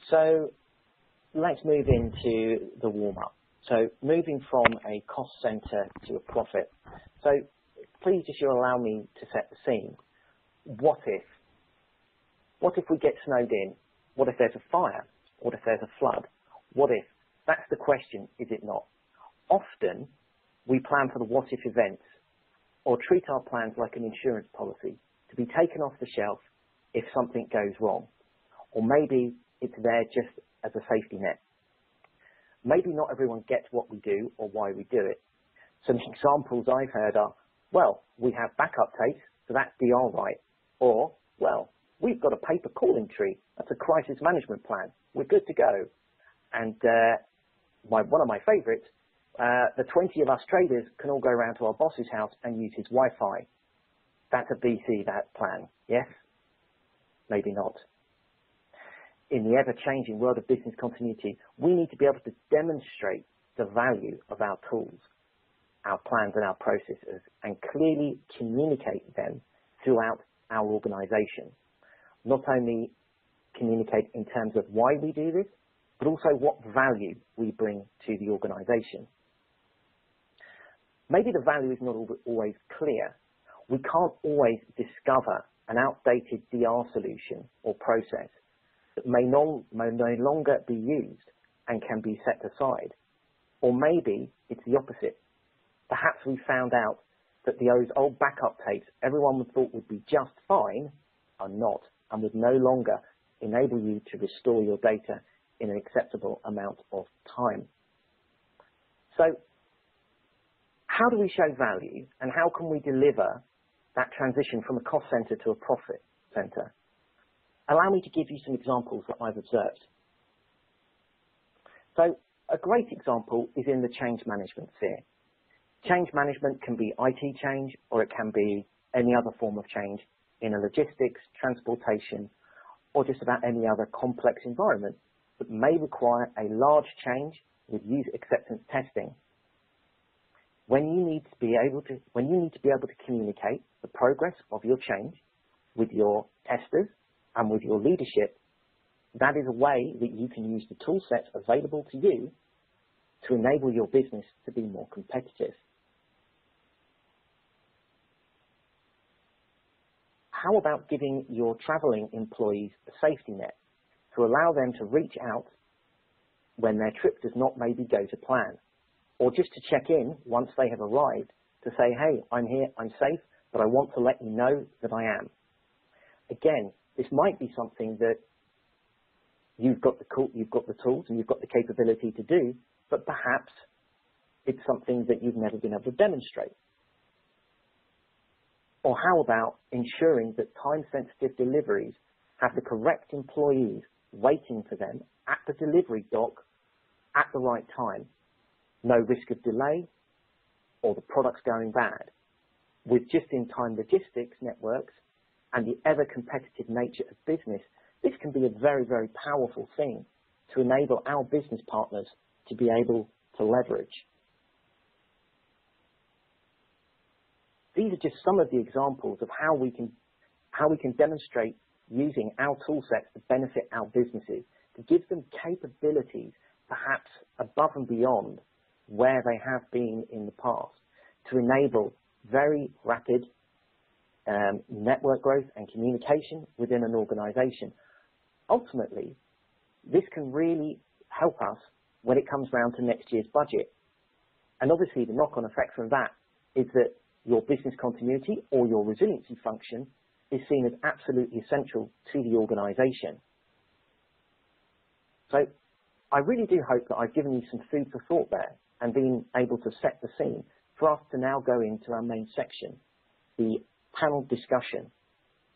So let's move into the warm-up. So moving from a cost center to a profit. So please, if you'll allow me to set the scene. What if? What if we get snowed in? What if there's a fire? What if there's a flood? What if? That's the question, is it not? Often, we plan for the what-if events or treat our plans like an insurance policy to be taken off the shelf if something goes wrong. Or maybe it's there just as a safety net. Maybe not everyone gets what we do or why we do it. Some examples I've heard are, well, we have backup tapes, so that's DR right. Or, well, we've got a paper calling tree. That's a crisis management plan. We're good to go. And one of my favorites, the 20 of us traders can all go around to our boss's house and use his Wi-Fi. That's a BC, that plan. Yes? Maybe not. In the ever-changing world of business continuity, we need to be able to demonstrate the value of our tools, our plans and our processes, and clearly communicate them throughout our organization. Not only communicate in terms of why we do this, but also what value we bring to the organization. Maybe the value is not always clear. We can't always discover an outdated DR solution or process that may no longer be used and can be set aside. Or maybe it's the opposite. Perhaps we found out that those old backup tapes everyone would thought would be just fine are not, and would no longer enable you to restore your data in an acceptable amount of time. So how do we show value, and how can we deliver that transition from a cost center to a profit center? Allow me to give you some examples that I've observed. So a great example is in the change management sphere. Change management can be IT change, or it can be any other form of change in a logistics, transportation, or just about any other complex environment that may require a large change with user acceptance testing. When you need to be able to communicate the progress of your change with your testers and with your leadership, that is a way that you can use the tool sets available to you to enable your business to be more competitive. How about giving your traveling employees a safety net to allow them to reach out when their trip does not maybe go to plan, or just to check in once they have arrived to say, hey, I'm here, I'm safe, but I want to let you know that I am. Again, this might be something that you've got the tools and you've got the capability to do, but perhaps it's something that you've never been able to demonstrate. Or how about ensuring that time-sensitive deliveries have the correct employees waiting for them at the delivery dock at the right time? No risk of delay or the products going bad. With just-in-time logistics networks and the ever-competitive nature of business, this can be a very, very powerful thing to enable our business partners to be able to leverage. These are just some of the examples of how we can demonstrate using our tool sets to benefit our businesses, to give them capabilities perhaps above and beyond where they have been in the past, to enable very rapid network growth and communication within an organization. Ultimately, this can really help us when it comes round to next year's budget. And obviously the knock-on effect from that is that your business continuity or your resiliency function is seen as absolutely essential to the organization. So I really do hope that I've given you some food for thought there and been able to set the scene for us to now go into our main section, the panel discussion.